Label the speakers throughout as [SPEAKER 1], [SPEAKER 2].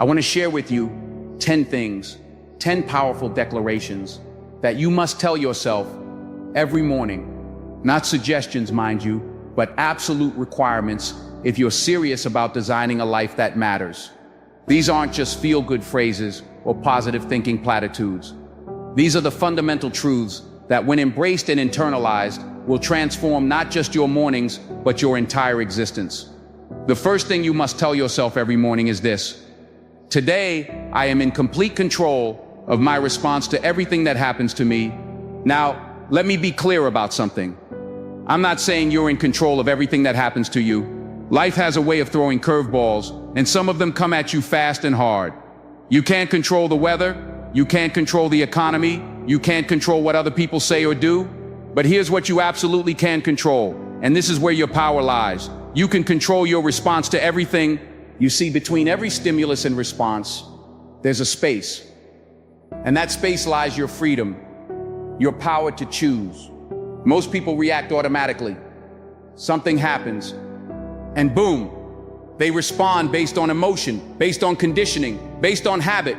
[SPEAKER 1] I want to share with you 10 things, 10 powerful declarations that you must tell yourself every morning. Not suggestions, mind you, but absolute requirements if you're serious about designing a life that matters. These aren't just feel-good phrases or positive thinking platitudes. These are the fundamental truths that, when embraced and internalized, will transform not just your mornings, but your entire existence. The first thing you must tell yourself every morning is this: today, I am in complete control of my response to everything that happens to me. Now, let me be clear about something. I'm not saying you're in control of everything that happens to you. Life has a way of throwing curveballs, and some of them come at you fast and hard. You can't control the weather, you can't control the economy, you can't control what other people say or do. But here's what you absolutely can control, and this is where your power lies. You can control your response to everything. You see, between every stimulus and response, there's a space. And that space lies your freedom, your power to choose. Most people react automatically. Something happens, and boom, they respond based on emotion, based on conditioning, based on habit.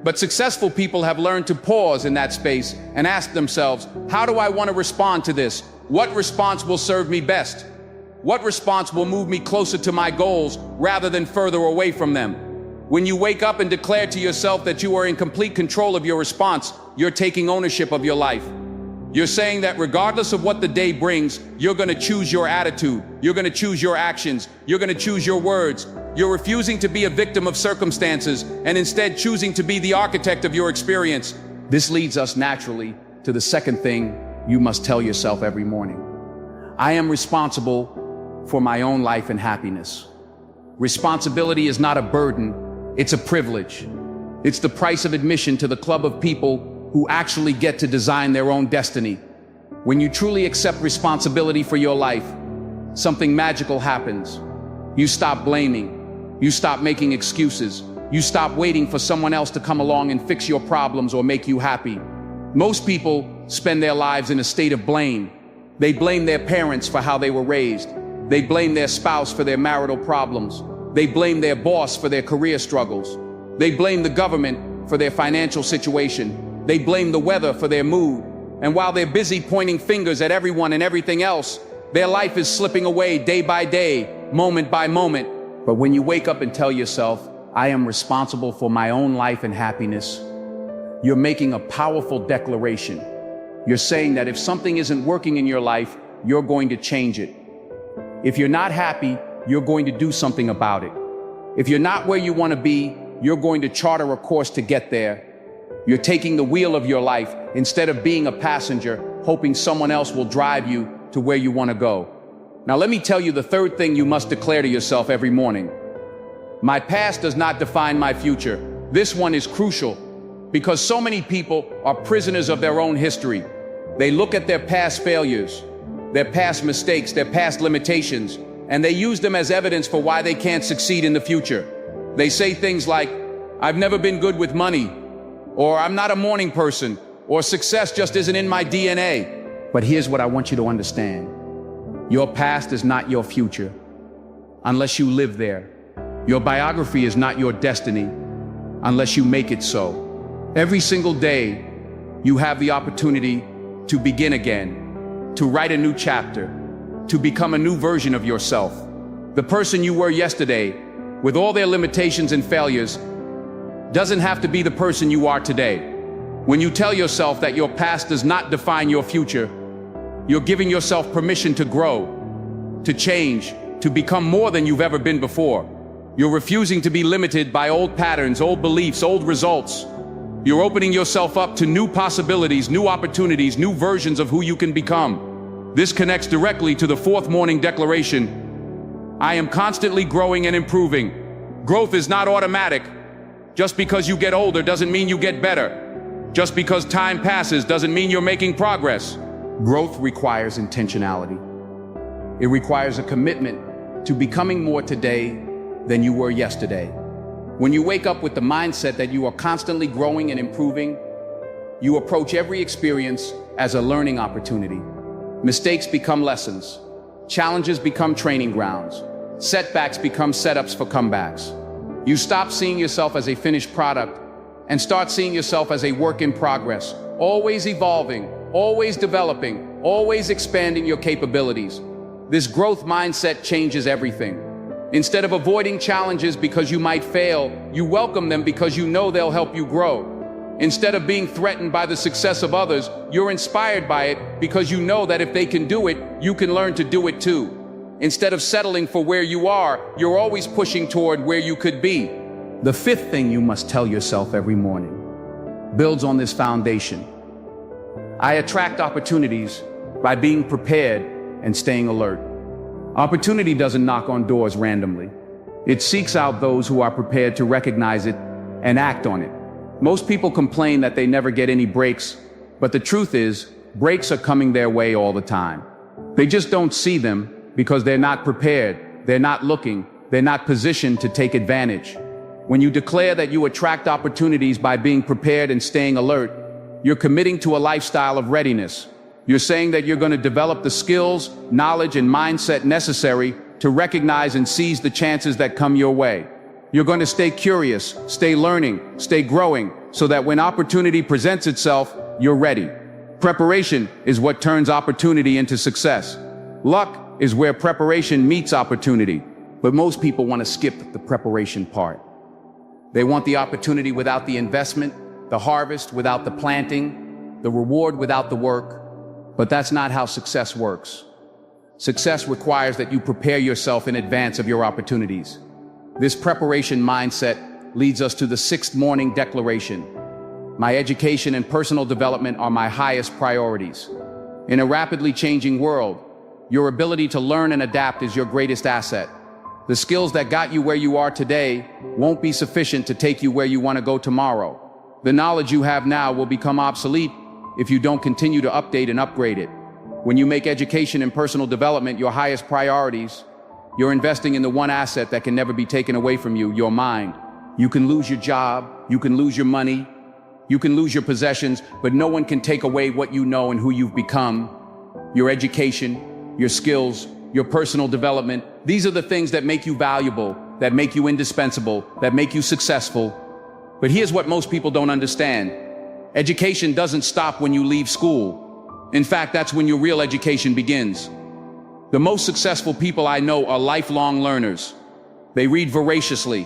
[SPEAKER 1] But successful people have learned to pause in that space and ask themselves, how do I want to respond to this? What response will serve me best? What response will move me closer to my goals rather than further away from them? When you wake up and declare to yourself that you are in complete control of your response, you're taking ownership of your life. You're saying that regardless of what the day brings, you're going to choose your attitude, you're going to choose your actions, you're going to choose your words. You're refusing to be a victim of circumstances and instead choosing to be the architect of your experience. This leads us naturally to the second thing you must tell yourself every morning. I am responsible for my own life and happiness. Responsibility is not a burden, it's a privilege. It's the price of admission to the club of people who actually get to design their own destiny. When you truly accept responsibility for your life, something magical happens. You stop blaming. You stop making excuses. You stop waiting for someone else to come along and fix your problems or make you happy. Most people spend their lives in a state of blame. They blame their parents for how they were raised. They blame their spouse for their marital problems. They blame their boss for their career struggles. They blame the government for their financial situation. They blame the weather for their mood. And while they're busy pointing fingers at everyone and everything else, their life is slipping away day by day, moment by moment. But when you wake up and tell yourself, I am responsible for my own life and happiness, you're making a powerful declaration. You're saying that if something isn't working in your life, you're going to change it. If you're not happy, you're going to do something about it. If you're not where you want to be, you're going to charter a course to get there. You're taking the wheel of your life instead of being a passenger, hoping someone else will drive you to where you want to go. Now let me tell you the third thing you must declare to yourself every morning. My past does not define my future. This one is crucial because so many people are prisoners of their own history. They look at their past failures, their past mistakes, their past limitations, and they use them as evidence for why they can't succeed in the future. They say things like, I've never been good with money, or I'm not a morning person, or success just isn't in my DNA. But here's what I want you to understand. Your past is not your future, unless you live there. Your biography is not your destiny, unless you make it so. Every single day, you have the opportunity to begin again, to write a new chapter, to become a new version of yourself. The person you were yesterday, with all their limitations and failures, doesn't have to be the person you are today. When you tell yourself that your past does not define your future, you're giving yourself permission to grow, to change, to become more than you've ever been before. You're refusing to be limited by old patterns, old beliefs, old results. You're opening yourself up to new possibilities, new opportunities, new versions of who you can become. This connects directly to the fourth morning declaration. I am constantly growing and improving. Growth is not automatic. Just because you get older doesn't mean you get better. Just because time passes doesn't mean you're making progress. Growth requires intentionality. It requires a commitment to becoming more today than you were yesterday. When you wake up with the mindset that you are constantly growing and improving, you approach every experience as a learning opportunity. Mistakes become lessons. Challenges become training grounds. Setbacks become setups for comebacks. You stop seeing yourself as a finished product and start seeing yourself as a work in progress, always evolving, always developing, always expanding your capabilities. This growth mindset changes everything. Instead of avoiding challenges because you might fail, you welcome them because you know they'll help you grow. Instead of being threatened by the success of others, you're inspired by it because you know that if they can do it, you can learn to do it too. Instead of settling for where you are, you're always pushing toward where you could be. The fifth thing you must tell yourself every morning builds on this foundation. I attract opportunities by being prepared and staying alert. Opportunity doesn't knock on doors randomly. It seeks out those who are prepared to recognize it and act on it. Most people complain that they never get any breaks, but the truth is, breaks are coming their way all the time. They just don't see them because they're not prepared, they're not looking, they're not positioned to take advantage. When you declare that you attract opportunities by being prepared and staying alert, you're committing to a lifestyle of readiness. You're saying that you're going to develop the skills, knowledge, and mindset necessary to recognize and seize the chances that come your way. You're going to stay curious, stay learning, stay growing, so that when opportunity presents itself, you're ready. Preparation is what turns opportunity into success. Luck is where preparation meets opportunity, but most people want to skip the preparation part. They want the opportunity without the investment, the harvest without the planting, the reward without the work. But that's not how success works. Success requires that you prepare yourself in advance of your opportunities. This preparation mindset leads us to the sixth morning declaration. My education and personal development are my highest priorities. In a rapidly changing world, your ability to learn and adapt is your greatest asset. The skills that got you where you are today won't be sufficient to take you where you want to go tomorrow. The knowledge you have now will become obsolete if you don't continue to update and upgrade it. When you make education and personal development your highest priorities, you're investing in the one asset that can never be taken away from you, your mind. You can lose your job, you can lose your money, you can lose your possessions, but no one can take away what you know and who you've become. Your education, your skills, your personal development, these are the things that make you valuable, that make you indispensable, that make you successful. But here's what most people don't understand. Education doesn't stop when you leave school. In fact, that's when your real education begins. The most successful people I know are lifelong learners. They read voraciously.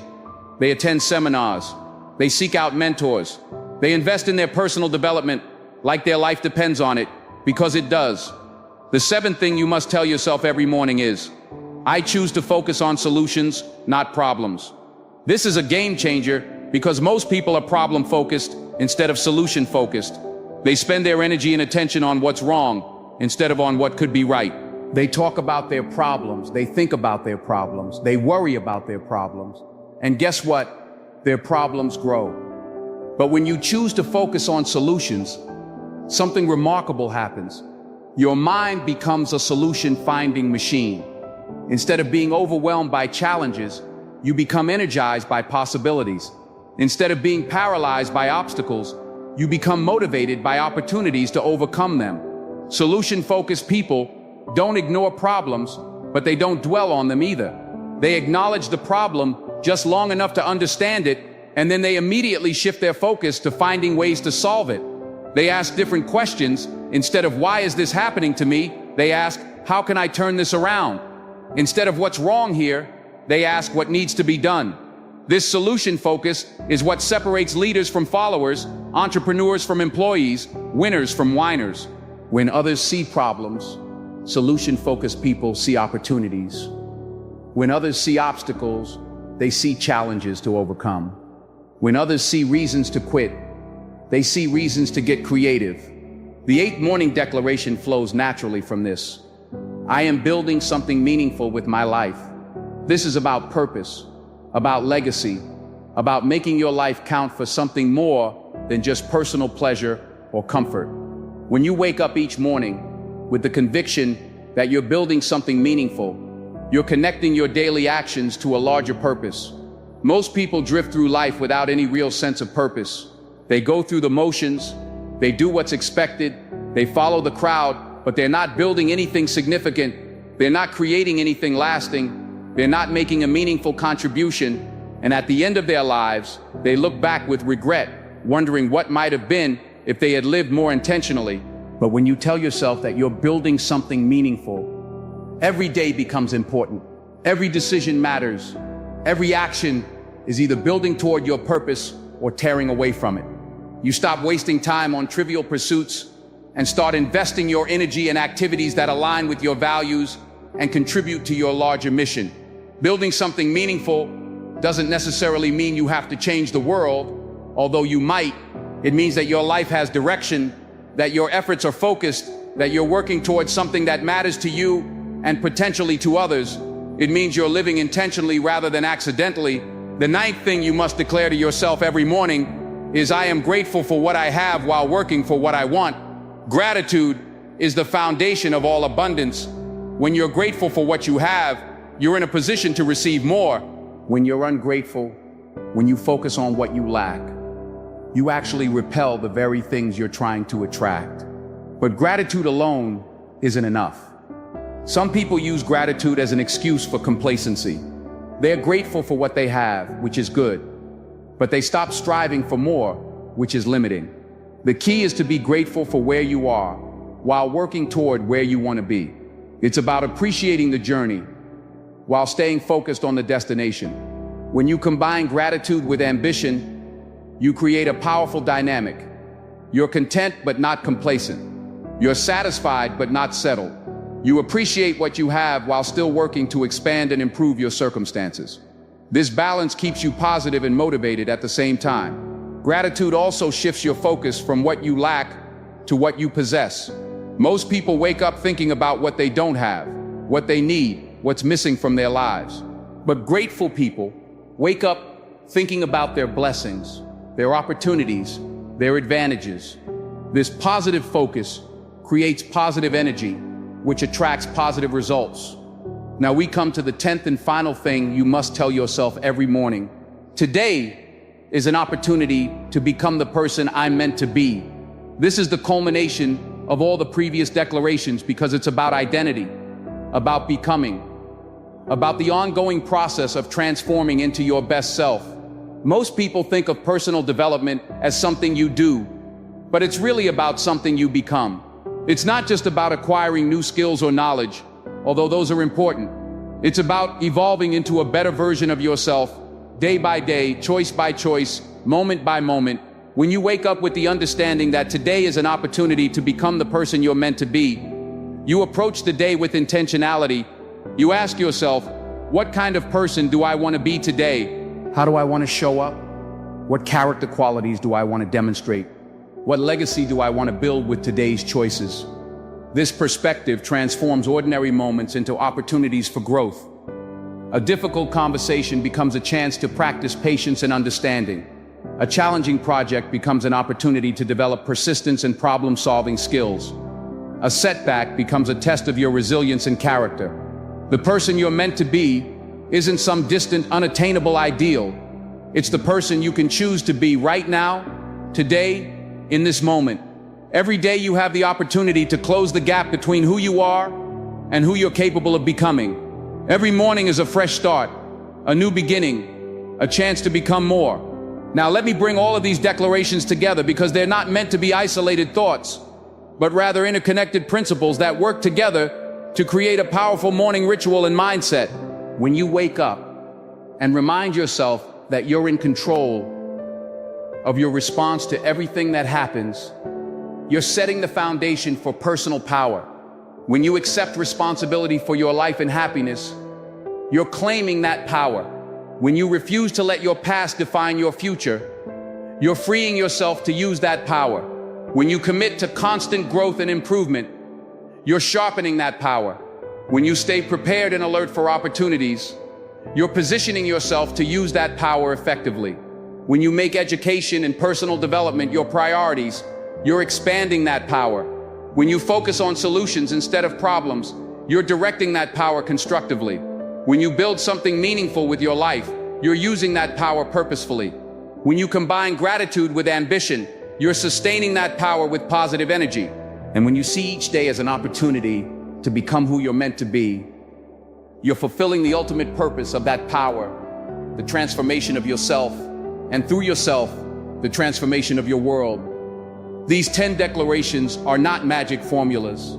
[SPEAKER 1] They attend seminars. They seek out mentors. They invest in their personal development like their life depends on it, because it does. The seventh thing you must tell yourself every morning is, I choose to focus on solutions, not problems. This is a game changer because most people are problem-focused instead of solution-focused. They spend their energy and attention on what's wrong instead of on what could be right. They talk about their problems, they think about their problems, they worry about their problems. And guess what? Their problems grow. But when you choose to focus on solutions, something remarkable happens. Your mind becomes a solution-finding machine. Instead of being overwhelmed by challenges, you become energized by possibilities. Instead of being paralyzed by obstacles, you become motivated by opportunities to overcome them. Solution-focused people don't ignore problems, but they don't dwell on them either. They acknowledge the problem just long enough to understand it, and then they immediately shift their focus to finding ways to solve it. They ask different questions. Instead of why is this happening to me, they ask, how can I turn this around? Instead of what's wrong here, they ask what needs to be done. This solution focus is what separates leaders from followers, entrepreneurs from employees, winners from whiners. When others see problems, solution-focused people see opportunities. When others see obstacles, they see challenges to overcome. When others see reasons to quit, they see reasons to get creative. The 8th morning declaration flows naturally from this. I am building something meaningful with my life. This is about purpose, about legacy, about making your life count for something more than just personal pleasure or comfort. When you wake up each morning with the conviction that you're building something meaningful, you're connecting your daily actions to a larger purpose. Most people drift through life without any real sense of purpose. They go through the motions, they do what's expected, they follow the crowd, but they're not building anything significant. They're not creating anything lasting. They're not making a meaningful contribution. And at the end of their lives, they look back with regret, wondering what might have been if they had lived more intentionally. But when you tell yourself that you're building something meaningful, every day becomes important. Every decision matters. Every action is either building toward your purpose or tearing away from it. You stop wasting time on trivial pursuits and start investing your energy in activities that align with your values and contribute to your larger mission. Building something meaningful doesn't necessarily mean you have to change the world, although you might. It means that your life has direction, that your efforts are focused, that you're working towards something that matters to you and potentially to others. It means you're living intentionally rather than accidentally. The ninth thing you must declare to yourself every morning is, I am grateful for what I have while working for what I want. Gratitude is the foundation of all abundance. When you're grateful for what you have, you're in a position to receive more. When you're ungrateful, when you focus on what you lack, you actually repel the very things you're trying to attract. But gratitude alone isn't enough. Some people use gratitude as an excuse for complacency. They're grateful for what they have, which is good, but they stop striving for more, which is limiting. The key is to be grateful for where you are while working toward where you want to be. It's about appreciating the journey while staying focused on the destination. When you combine gratitude with ambition, you create a powerful dynamic. You're content but not complacent. You're satisfied but not settled. You appreciate what you have while still working to expand and improve your circumstances. This balance keeps you positive and motivated at the same time. Gratitude also shifts your focus from what you lack to what you possess. Most people wake up thinking about what they don't have, what they need, what's missing from their lives. But grateful people wake up thinking about their blessings, their opportunities, their advantages. This positive focus creates positive energy, which attracts positive results. Now we come to the 10th and final thing you must tell yourself every morning. Today is an opportunity to become the person I'm meant to be. This is the culmination of all the previous declarations because it's about identity, about becoming, about the ongoing process of transforming into your best self. Most people think of personal development as something you do, but it's really about something you become. It's not just about acquiring new skills or knowledge, although those are important. It's about evolving into a better version of yourself, day by day, choice by choice, moment by moment. When you wake up with the understanding that today is an opportunity to become the person you're meant to be, you approach the day with intentionality. You ask yourself, what kind of person do I want to be today? How do I want to show up? What character qualities do I want to demonstrate? What legacy do I want to build with today's choices? This perspective transforms ordinary moments into opportunities for growth. A difficult conversation becomes a chance to practice patience and understanding. A challenging project becomes an opportunity to develop persistence and problem-solving skills. A setback becomes a test of your resilience and character. The person you're meant to be isn't some distant, unattainable ideal. It's the person you can choose to be right now, today, in this moment. Every day you have the opportunity to close the gap between who you are and who you're capable of becoming. Every morning is a fresh start, a new beginning, a chance to become more. Now let me bring all of these declarations together because they're not meant to be isolated thoughts, but rather interconnected principles that work together to create a powerful morning ritual and mindset. When you wake up and remind yourself that you're in control of your response to everything that happens, you're setting the foundation for personal power. When you accept responsibility for your life and happiness, you're claiming that power. When you refuse to let your past define your future, you're freeing yourself to use that power. When you commit to constant growth and improvement, you're sharpening that power. When you stay prepared and alert for opportunities, you're positioning yourself to use that power effectively. When you make education and personal development your priorities, you're expanding that power. When you focus on solutions instead of problems, you're directing that power constructively. When you build something meaningful with your life, you're using that power purposefully. When you combine gratitude with ambition, you're sustaining that power with positive energy. And when you see each day as an opportunity to become who you're meant to be, you're fulfilling the ultimate purpose of that power the transformation of yourself, and through yourself, the transformation of your world. These 10 declarations are not magic formulas.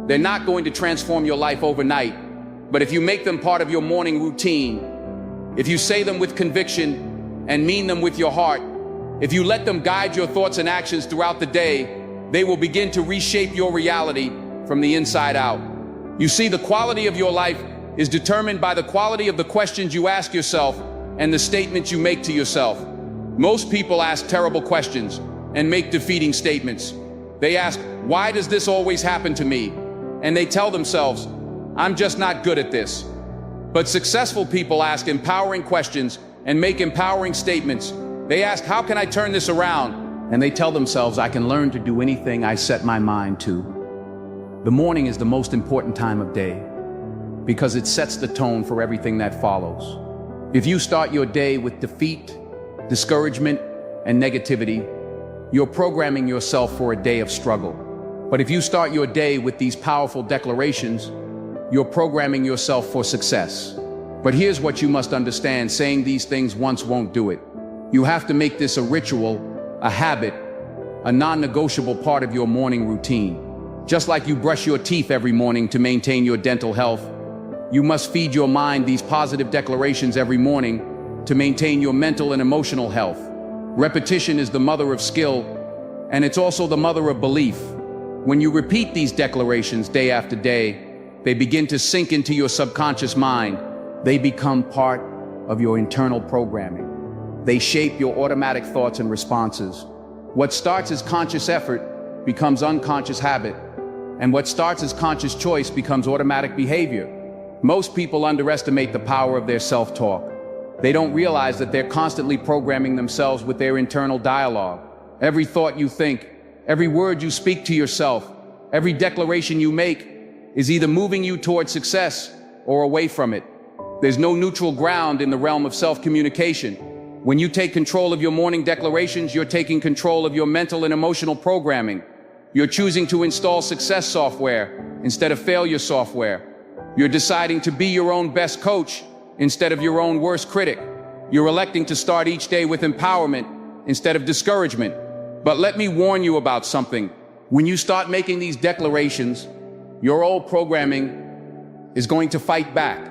[SPEAKER 1] They're not going to transform your life overnight, but if you make them part of your morning routine, if you say them with conviction and mean them with your heart, if you let them guide your thoughts and actions throughout the day, they will begin to reshape your reality from the inside out. You see, the quality of your life is determined by the quality of the questions you ask yourself and the statements you make to yourself. Most people ask terrible questions and make defeating statements. They ask, why does this always happen to me? And they tell themselves, I'm just not good at this. But successful people ask empowering questions and make empowering statements. They ask, how can I turn this around? And they tell themselves, I can learn to do anything I set my mind to. The morning is the most important time of day because it sets the tone for everything that follows. If you start your day with defeat, discouragement, and negativity, you're programming yourself for a day of struggle. But if you start your day with these powerful declarations, you're programming yourself for success. But here's what you must understand, saying these things once won't do it. You have to make this a ritual, a habit, a non-negotiable part of your morning routine. Just like you brush your teeth every morning to maintain your dental health, you must feed your mind these positive declarations every morning to maintain your mental and emotional health. Repetition is the mother of skill, and it's also the mother of belief. When you repeat these declarations day after day, they begin to sink into your subconscious mind. They become part of your internal programming. They shape your automatic thoughts and responses. What starts as conscious effort becomes unconscious habit, and what starts as conscious choice becomes automatic behavior. Most people underestimate the power of their self-talk. They don't realize that they're constantly programming themselves with their internal dialogue. Every thought you think, every word you speak to yourself, every declaration you make is either moving you toward success or away from it. There's no neutral ground in the realm of self-communication. When you take control of your morning declarations, you're taking control of your mental and emotional programming. You're choosing to install success software instead of failure software. You're deciding to be your own best coach instead of your own worst critic. You're electing to start each day with empowerment instead of discouragement. But let me warn you about something. When you start making these declarations, your old programming is going to fight back.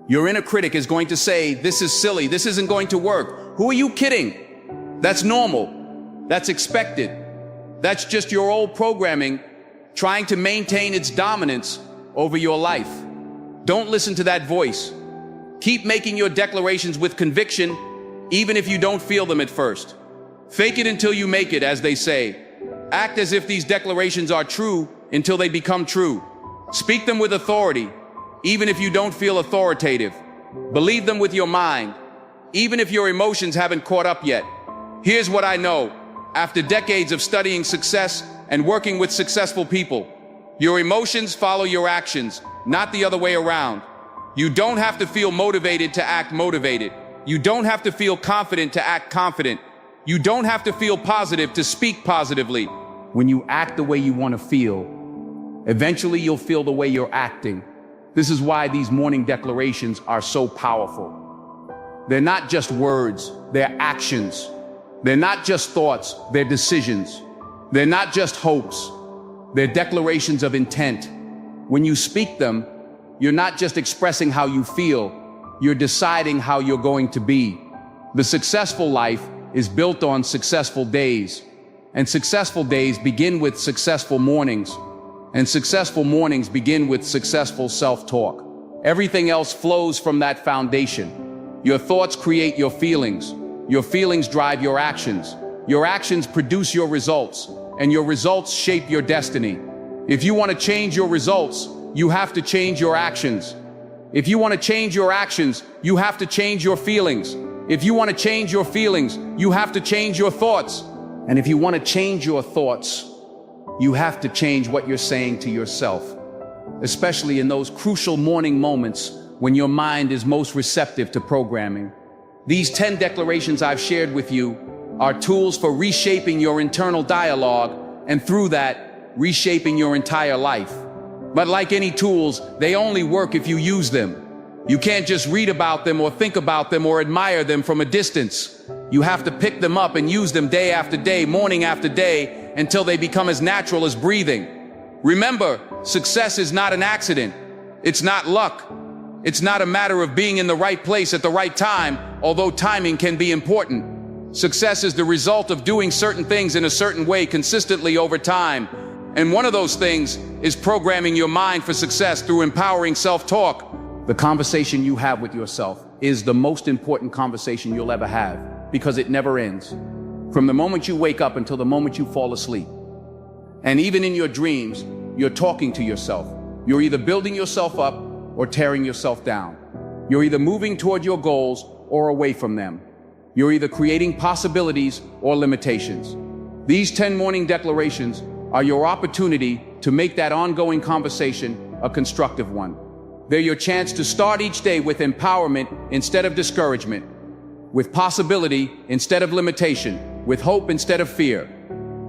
[SPEAKER 1] Your inner critic is going to say, this is silly, this isn't going to work. Who are you kidding? That's normal. That's expected. That's just your old programming trying to maintain its dominance over your life. Don't listen to that voice. Keep making your declarations with conviction, even if you don't feel them at first. Fake it until you make it, as they say. Act as if these declarations are true until they become true. Speak them with authority, even if you don't feel authoritative. Believe them with your mind, even if your emotions haven't caught up yet. Here's what I know. After decades of studying success and working with successful people, your emotions follow your actions, not the other way around. You don't have to feel motivated to act motivated. You don't have to feel confident to act confident. You don't have to feel positive to speak positively. When you act the way you want to feel, eventually you'll feel the way you're acting. This is why these morning declarations are so powerful. They're not just words, they're actions. They're not just thoughts, they're decisions. They're not just hopes, they're declarations of intent. When you speak them, you're not just expressing how you feel, you're deciding how you're going to be. The successful life is built on successful days, and successful days begin with successful mornings, and successful mornings begin with successful self-talk. Everything else flows from that foundation. Your thoughts create your feelings drive your actions produce your results, and your results shape your destiny. If you want to change your results, you have to change your actions. If you want to change your actions, you have to change your feelings. If you want to change your feelings, you have to change your thoughts. And if you want to change your thoughts, you have to change what you're saying to yourself, especially in those crucial morning moments when your mind is most receptive to programming. These 10 declarations I've shared with you are tools for reshaping your internal dialogue, and through that, reshaping your entire life. But like any tools, they only work if you use them. You can't just read about them or think about them or admire them from a distance. You have to pick them up and use them day after day, morning after day, until they become as natural as breathing. Remember, success is not an accident. It's not luck. It's not a matter of being in the right place at the right time, although timing can be important. Success is the result of doing certain things in a certain way consistently over time. And one of those things is programming your mind for success through empowering self-talk. The conversation you have with yourself is the most important conversation you'll ever have, because it never ends. From the moment you wake up until the moment you fall asleep. And even in your dreams, you're talking to yourself. You're either building yourself up or tearing yourself down. You're either moving toward your goals or away from them. You're either creating possibilities or limitations. These 10 morning declarations are your opportunity to make that ongoing conversation a constructive one. They're your chance to start each day with empowerment instead of discouragement, with possibility instead of limitation, with hope instead of fear.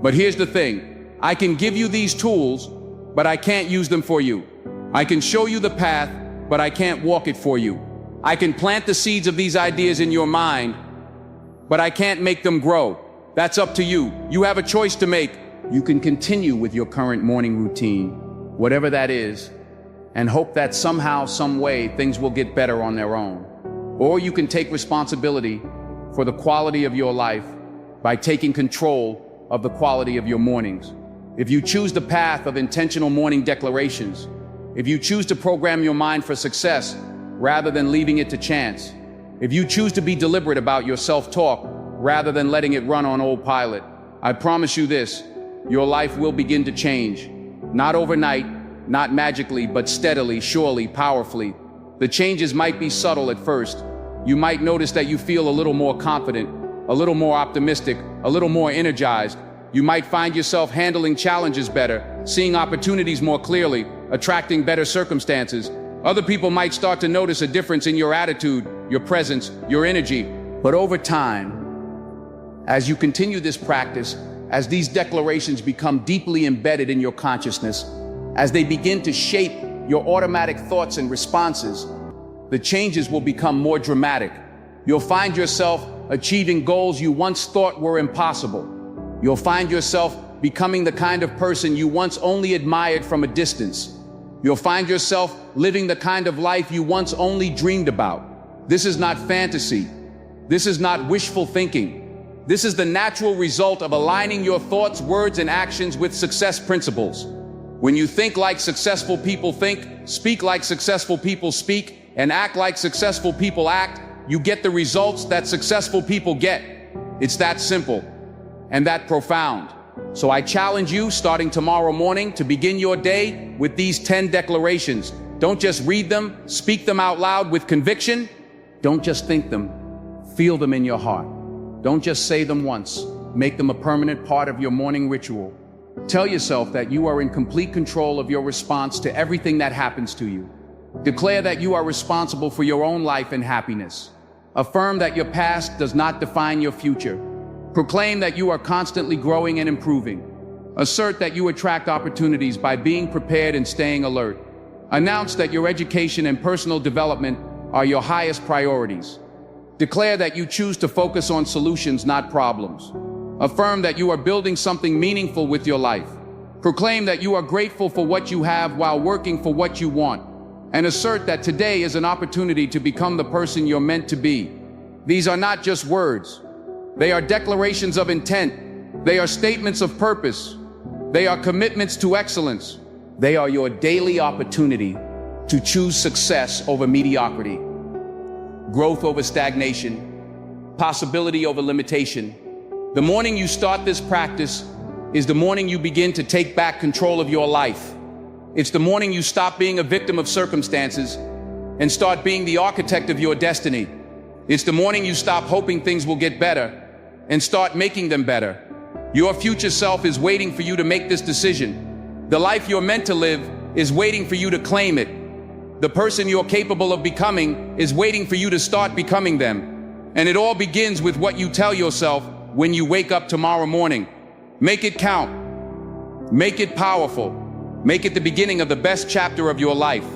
[SPEAKER 1] But here's the thing, I can give you these tools, but I can't use them for you. I can show you the path, but I can't walk it for you. I can plant the seeds of these ideas in your mind, but I can't make them grow. That's up to you. You have a choice to make. You can continue with your current morning routine, whatever that is, and hope that somehow, some way, things will get better on their own. Or you can take responsibility for the quality of your life by taking control of the quality of your mornings. If you choose the path of intentional morning declarations, if you choose to program your mind for success rather than leaving it to chance, if you choose to be deliberate about your self-talk rather than letting it run on autopilot, I promise you this, your life will begin to change. Not overnight, not magically, but steadily, surely, powerfully. The changes might be subtle at first. You might notice that you feel a little more confident, a little more optimistic, a little more energized. You might find yourself handling challenges better, seeing opportunities more clearly, attracting better circumstances. Other people might start to notice a difference in your attitude, your presence, your energy. But over time, as you continue this practice, as these declarations become deeply embedded in your consciousness, as they begin to shape your automatic thoughts and responses, the changes will become more dramatic. You'll find yourself achieving goals you once thought were impossible. You'll find yourself becoming the kind of person you once only admired from a distance. You'll find yourself living the kind of life you once only dreamed about. This is not fantasy. This is not wishful thinking. This is the natural result of aligning your thoughts, words, and actions with success principles. When you think like successful people think, speak like successful people speak, and act like successful people act, you get the results that successful people get. It's that simple and that profound. So I challenge you, starting tomorrow morning, to begin your day with these 10 declarations. Don't just read them, speak them out loud with conviction. Don't just think them, feel them in your heart. Don't just say them once, make them a permanent part of your morning ritual. Tell yourself that you are in complete control of your response to everything that happens to you. Declare that you are responsible for your own life and happiness. Affirm that your past does not define your future. Proclaim that you are constantly growing and improving. Assert that you attract opportunities by being prepared and staying alert. Announce that your education and personal development are your highest priorities. Declare that you choose to focus on solutions, not problems. Affirm that you are building something meaningful with your life. Proclaim that you are grateful for what you have while working for what you want. And assert that today is an opportunity to become the person you're meant to be. These are not just words. They are declarations of intent. They are statements of purpose. They are commitments to excellence. They are your daily opportunity to choose success over mediocrity, growth over stagnation, possibility over limitation. The morning you start this practice is the morning you begin to take back control of your life. It's the morning you stop being a victim of circumstances and start being the architect of your destiny. It's the morning you stop hoping things will get better and start making them better. Your future self is waiting for you to make this decision. The life you're meant to live is waiting for you to claim it. The person you're capable of becoming is waiting for you to start becoming them. And it all begins with what you tell yourself when you wake up tomorrow morning. Make it count. Make it powerful. Make it the beginning of the best chapter of your life.